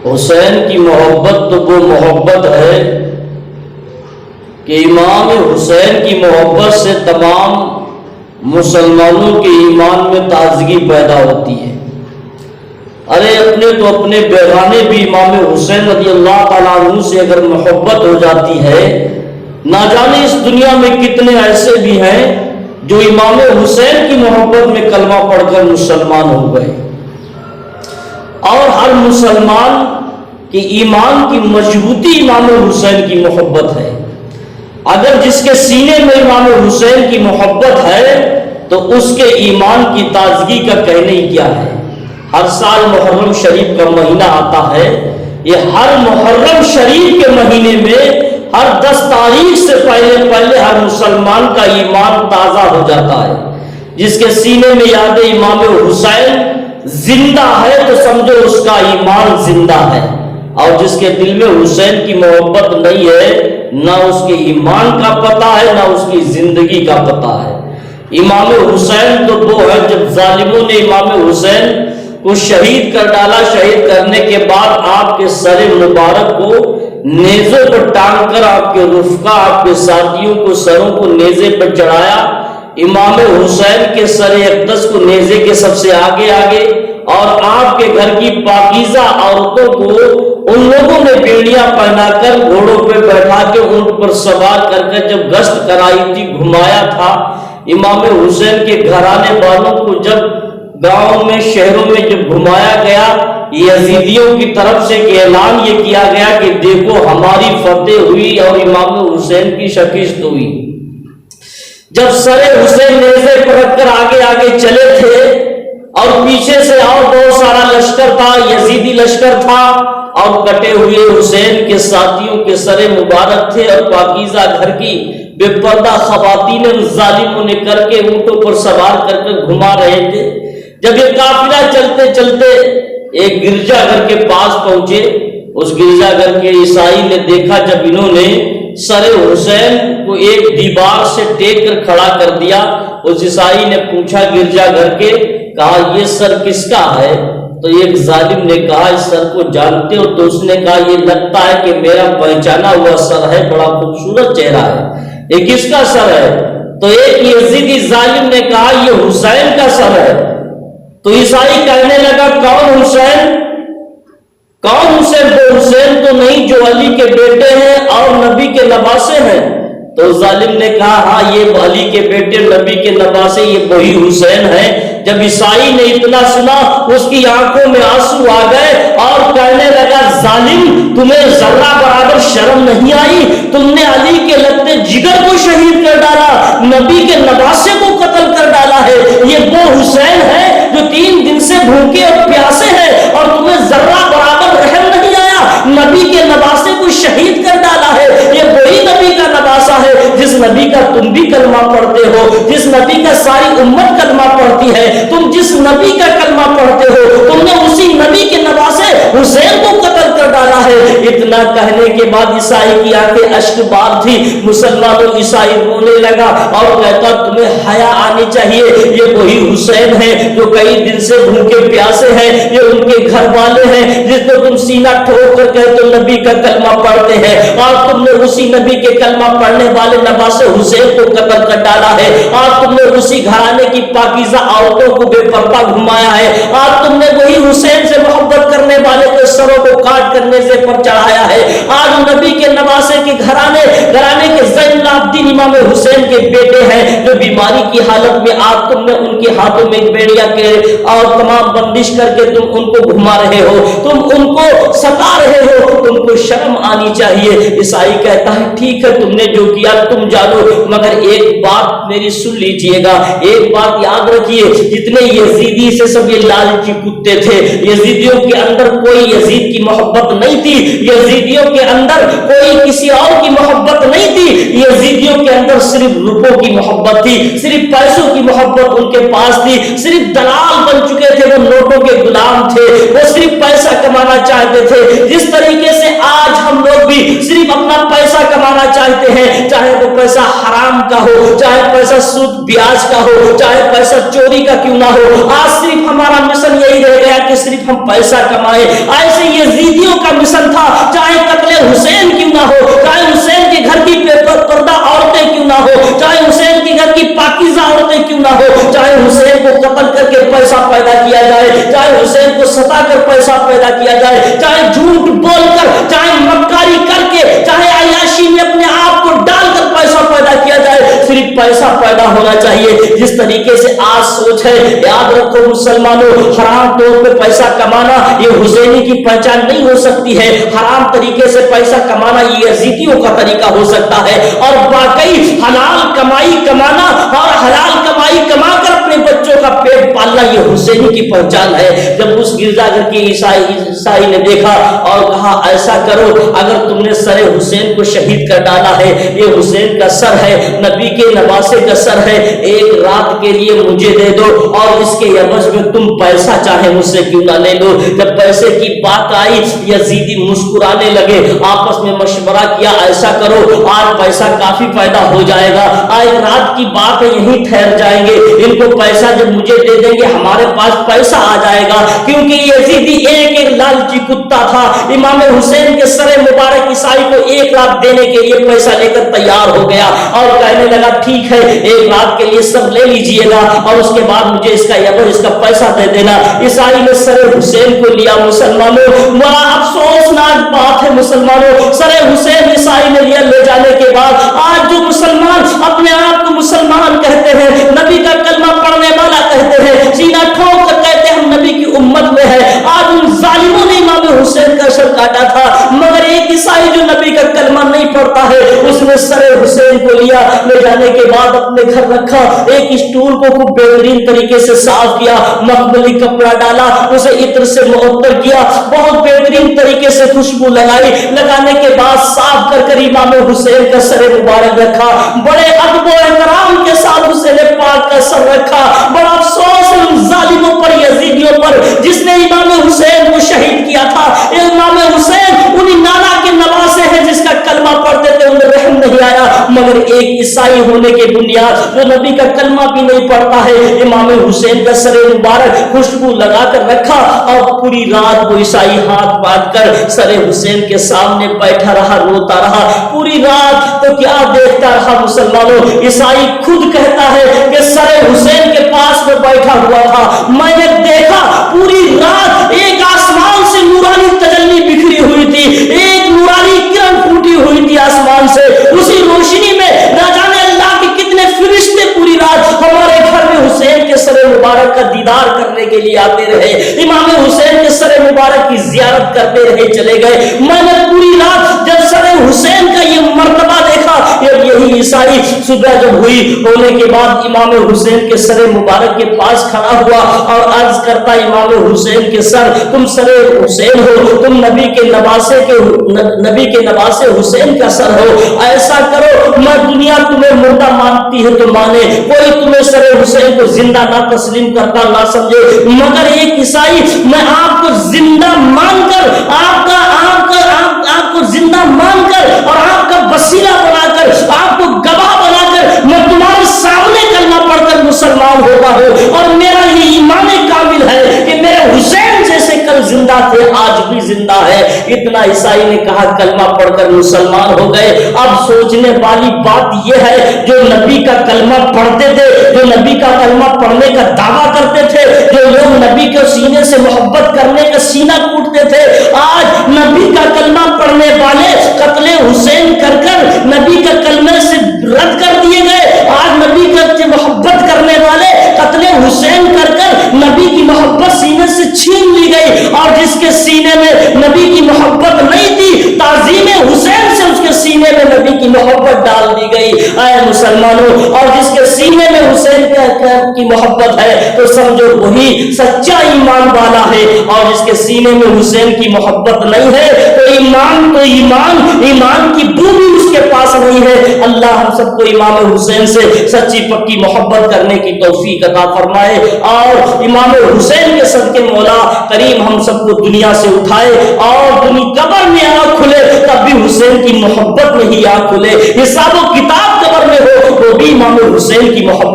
حسین کی محبت تو وہ محبت ہے کہ امام حسین کی محبت سے تمام مسلمانوں کے ایمان میں تازگی پیدا ہوتی ہے۔ ارے اپنے بیگانے بھی امام حسین رضی اللہ تعالیٰ عنہ سے اگر محبت ہو جاتی ہے، نہ جانے اس دنیا میں کتنے ایسے بھی ہیں جو امام حسین کی محبت میں کلمہ پڑھ کر مسلمان ہو گئے۔ اور ہر مسلمان کے ایمان کی مضبوطی امام حسین کی محبت ہے۔ اگر جس کے سینے میں امام حسین کی محبت ہے تو اس کے ایمان کی تازگی کا کہنا ہی کیا ہے۔ ہر سال محرم شریف کا مہینہ آتا ہے، یہ ہر محرم شریف کے مہینے میں ہر 10 تاریخ سے پہلے ہر مسلمان کا ایمان تازہ ہو جاتا ہے۔ جس کے سینے میں یاد امام حسین زندہ ہے تو سمجھو اس کا ایمان زندہ ہے، اور جس کے دل میں حسین کی محبت نہیں ہے، نہ اس کے ایمان کا پتہ ہے نہ اس کی زندگی کا پتہ ہے۔ امام حسین تو وہ ہے جب ظالموں نے امام حسین کو شہید کر ڈالا، شہید کرنے کے بعد آپ کے سر مبارک کو نیزوں پر ٹانگ کر آپ کے رفقا، آپ کے ساتھیوں کو سروں کو نیزے پر چڑھایا، امام حسین کے سر اقدس کو نیزے کے سب سے آگے اور آپ کے گھر کی پاکیزہ عورتوں کو ان لوگوں نے بیڑیاں پہنا کر گھوڑوں پہ بیٹھا کے اونٹ پر سوار کر کے جب گشت کرائی تھی، گھمایا تھا۔ امام حسین کے گھرانے والوں کو جب گاؤں میں شہروں میں جب گھمایا گیا، یزیدیوں کی طرف سے اعلان یہ کیا گیا کہ دیکھو ہماری فتح ہوئی اور امام حسین کی شکست ہوئی۔ جب سر حسین نیزے پر رکھ کر آگے چلے تھے اور پیچھے سے اور بہت سارا لشکر تھا، یزیدی لشکر تھا، اور کٹے ہوئے حسین کے ساتھیوں کے سر مبارک تھے اور پاکیزہ گھر کی بے پردہ خواتین ظالموں نے کر کے اونٹوں پر سوار کر کے گھما رہے تھے۔ جب یہ قافلہ چلتے چلتے ایک گرجا گھر کے پاس پہنچے، اس گرجا گھر کے عیسائی نے دیکھا جب انہوں نے سر حسین کو ایک دیوار سے ٹیک کر کھڑا کر دیا، اس عیسائی نے پوچھا گرجا گھر کے، کہا یہ سر کس کا ہے؟ تو ایک ظالم نے کہا اس سر کو جانتے ہو؟ تو اس نے کہا یہ لگتا ہے کہ میرا پہچانا ہوا سر ہے، بڑا خوبصورت چہرہ ہے، یہ کس کا سر ہے؟ تو ایک یزیدی ظالم نے کہا یہ حسین کا سر ہے۔ تو عیسائی کہنے لگا کون حسین؟ کون حسین؟ وہ حسین تو نہیں جو علی کے بیٹے ہیں اور نبی کے نواسے ہیں۔ تو ظالم نے کہا ہاں یہ علی کے بیٹے نبی کے نواسے یہ وہی حسین ہیں۔ جب عیسائی نے اتنا سنا اس کی آنکھوں میں آنسو آ گئے اور کہنے لگا ظالم تمہیں ذرہ برابر شرم نہیں آئی؟ تم نے علی کے لگتے جگر کو شہید کر ڈالا، نبی کے نواسے کو قتل کر ڈالا ہے۔ یہ وہ حسین ہے جو 3 دن سے بھوکے اور پیاسے ہیں اور تمہیں ذرہ برابر رحم نہیں آیا، نبی کے نواسے کو شہید کر ڈالا ہے۔ یہ وہی نبی کا نواسا ہے جس نبی کا تم بھی کلمہ پڑھتے ہو، جس نبی کا ساری امت کلمہ پڑھتی ہے۔ تم جس نبی کا کلمہ پڑھتے ہو تم نے اسی نبی کے نواسے حسین کو قتل کر ڈالا ہے۔ اتنا کہنے کے بعد عیسائی کی آنکھیں اشک بار تھی، مسلمانوں عیسائی رونے لگا اور کہتا تمہیں حیا آنی چاہیے، یہ وہی حسین ہے جو کئی دن سے بھوکے پیاسے ہیں، یہ ان کے گھر والے ہیں جس کو تم سینہ ٹھوک کر کہتے ہو نبی کا کلمہ پڑھتے ہیں، اور تم نے اسی نبی کے کلمہ پڑھنے والے نواسے حسین کو قتل کر ڈالا ہے، اور تم نے اسی گھرانے کی پاکیزہ عورتوں کو بے پردہ گھمایا ہے، اور تم نے وہی حسین سے محبت کرنے والے کے سروں کو کاٹ کر نیزے پر چڑھایا ہے۔ آج نبی کے نواسے کے گھرانے کے زین العابدین امام حسین کے بیٹے ہیں جو بیماری کی حالت میں آج تم نے ان کے ہاتھوں میں بیڑیا کے اور تمام بندش کر کے تم ان کو گھما رہے ہو، تم ان کو ستا رہے ہو، تم کو شرم آنی چاہیے۔ عیسائی کہتا ہے ٹھیک ہے تم نے جو کیا تم جانو، مگر ایک بات میری سن لیجئے گا، ایک بات یاد رکھیے، جتنے یزیدی سے سب یہ لالچی کتے تھے، یزیدیوں کے اندر کوئی یزید کی محبت نہیں تھی، یزیدیوں کے اندر کوئی کسی اور کی محبت نہیں تھی، یزیدیوں کے اندر صرف روپوں کی محبت تھی، صرف پیسوں کی محبت ان کے پاس تھی، صرف دلال بن چکے تھے، وہ نوٹوں کے غلام تھے، وہ صرف پیسہ کمانا چاہتے تھے۔ جس طریقے سے آج ہم لوگ بھی صرف اپنا پیسہ کمانا چاہتے ہیں، چاہے وہ پیسہ حرام کا ہو، چاہے پیسہ سود بیاج کا ہو، چاہے پیسہ چوری کا کیوں نہ ہو، آج صرف ہمارا مشن یہی رہ گیا کہ صرف ہم پیسہ کمائیں۔ ایسے یزیدیوں مشن تھا، چاہے قتل حسین کیوں نہ ہو، چاہے حسین کے گھر کی بے پردہ عورتیں کیوں نہ ہو، چاہے حسین کے گھر کی پاکیزہ عورتیں کیوں نہ ہو، چاہے حسین کو قتل کر کے پیسہ پیدا کیا جائے، چاہے حسین کو ستا کر پیسہ پیدا کیا جائے، چاہے جھوٹ بول کر، چاہے مکاری کر کے، چاہے عیاشی میں اپنے آپ کو ڈال کر پیسہ پیدا کیا جائے، صرف پیسہ پیدا ہونا چاہیے۔ جس طریقے سے آج سوچ ہے، یاد رکھو مسلمانوں، حرام طور پہ پیسہ کمانا یہ حسینی کی پہچان نہیں ہو سکتی ہے، حرام طریقے سے پیسہ کمانا یہ یزیدیوں کا طریقہ ہو سکتا ہے، اور واقعی حلال کمائی کمانا اور حلال کمائی کما کر اپنے بچوں کا پیٹ پالنا یہ حسینی کی پہچان ہے۔ جب اس گرجا گھر کے عیسائی نے دیکھا اور کہا ایسا کرو، اگر تم نے سر حسین کو شہید کر ڈالا ہے، یہ حسین کا سر ہے، نبی کے نواسے کا سر ہے، ایک رات کے لیے مجھے دے دو اور اس کے عوض میں تم پیسہ چاہے مجھ سے کیوں نہ لے لو۔ جب پیسے کی بات آئی یزیدی مسکرانے لگے، آپس میں مشورہ کیا ایسا کرو آج پیسہ کافی پیدا ہو جائے گا، آج رات کی بات ہے یہیں ٹھہر جائیں گے، ان کو پیسہ جب مجھے دے دیں گے ہمارے پاس پیسہ آ جائے گا، کیونکہ یزیدی ایک لالچی کتا تھا۔ امام حسین کے سر مبارک عیسائی کو 1 لاکھ دینے کے لیے پیسہ لے کر تیار ہو گیا اور کہنے لگا ٹھیک ہے 1 لاکھ کے لیے سب لے لیجئے گا اور اس کے بعد مجھے اس کا عوض اس کا پیسہ دے دینا۔ عیسائی نے سر حسین کو لیا۔ مسلمانوں بڑا افسوسناک بات ہے مسلمانوں، سر حسین عیسائی نے لیا، لے جانے کے بعد آج جو مسلمان اپنے آپ کو مسلمان کہتے ہیں، نبی کا کلمہ پڑھنے والا کہتے ہیں، سینہ ٹھوک کر کہتے ہیں ہم نبی کی امت میں ہے، آج ان ظالموں نے امام حسین کا سر کاٹا تھا، مگر ایک عیسائی جو نبی کا کلمہ نہیں پڑھتا ہے اس نے سر حسین کو لیا، لے جانے کے بعد اپنے گھر رکھا، ایک اسٹول کو خوب بہترین طریقے سے صاف کیا، مخملی کپڑا ڈالا، اسے عطر سے معطر کیا، بہت بہترین طریقے سے خوشبو لگائی، لگانے کے بعد صاف کر کر امام حسین کا سر مبارک رکھا، بڑے ادب و احترام کے ساتھ حسین پاک کا سر رکھا۔ بڑا افسوس ان ظالموں پر، یزیدیوں پر، جس نے امام حسین کو شہید کیا تھا۔ امام حسین انہی نانا کے نواسے ہیں جس کا کلمہ پڑھتے تھے، انہیں رحم نہیں آیا، مگر ایک عیسائی ہونے کے بنیاد جو نبی کا کلمہ بھی نہیں پڑھتا ہے، امام حسین کا سر مبارک خوشبو لگا کر رکھا اور پوری رات وہ عیسائی ہاتھ باندھ کر سر حسین کے سامنے بیٹھا رہا، روتا رہا پوری رات۔ تو کیا دیکھتا رہا مسلمانوں، عیسائی خود کہتا ہے کہ سر حسین کے پاس میں بیٹھا ہوا تھا، میں نے دیکھا پوری رات ایک آسمان سے نورانی تجلی بکھری ہوئی تھی، ایک نورانی کرن پھوٹی ہوئی تھی آسمان سے، اسی روشنی میں نہ جانے اللہ کے کتنے فرشتے پوری رات ہمارے گھر میں حسین کے سر مبارک کا دیدار کرنے کے لیے آتے رہے، امام حسین کے سر مبارک کی زیارت کرتے رہے چلے گئے۔ میں نے پوری رات جب سر حسین کا یہ مرتبہ دیکھا، یہی عیسائی صبح جب ہوئی ہونے کے بعد امام حسین کے سر مبارک کے پاس کھڑا ہوا اور عرض کرتا امام حسین کے سر، تم سر حسین ہو، تم نبی کے نواسے حسین کا سر ہو، ایسا کرو میں دنیا تمہیں مردہ مانتی ہے تو مانے، کوئی تمہیں سر حسین کو زندہ نہ تسلیم کرتا نہ سمجھے، مگر ایک عیسائی میں آپ کو زندہ مان کر، آپ کو زندہ مان کر اور آپ کا وسیلہ بنا کر، آپ کو گواہ بنا کر میں تمہارے سامنے کلمہ پڑھ کر مسلمان ہوتا ہوں، اور میرا یہ ایمان کامل ہے کہ میرے حسین جیسے کل زندہ تھے آج بھی زندہ ہے۔ اتنا عیسائی نے کہا کلمہ پڑھ کر مسلمان ہو گئے۔ اب سوچنے والی بات یہ ہے جو نبی کا کلمہ پڑھتے تھے، جو نبی کا کلمہ پڑھنے کا دعویٰ کرتے تھے، جو لوگ نبی کے سینے سے محبت کرنے کا سینہ ٹوٹتے تھے، آج نبی کا کلمہ پڑھنے والے قتل حسین کر کر نبی کا کلمے سے رد کر دیے گئے، آج نبی کا محبت کرنے والے قتل حسین کر کر نبی کی محبت سینے سے چھین لی گئی، اور جس کے سینے میں نبی کی محبت نہیں تھی تعظیم حسین سے اس کے سینے میں نبی کی محبت ڈال دی گئی۔ اے مسلمانوں، اور جس کے سینے میں حسین کی محبت ہے تو سمجھو وہی سچا ایمان والا ہے، اور جس کے سینے میں حسین کی محبت نہیں ہے تو ایمان کی بو بھی اس کے پاس نہیں ہے۔ اللہ ہم سب کو امام حسین سے سچی پکی محبت کرنے کی توفیق عطا فرمائے، اور امام حسین کے صدقے مولا کریم ہم سب کو دنیا سے اٹھائے اور قبر میں آنکھ کھلے تب بھی حسین کی محبت میں ہی آنکھ کھلے، حساب و کتاب قبر میں ہو وہ بھی امام حسین کی محبت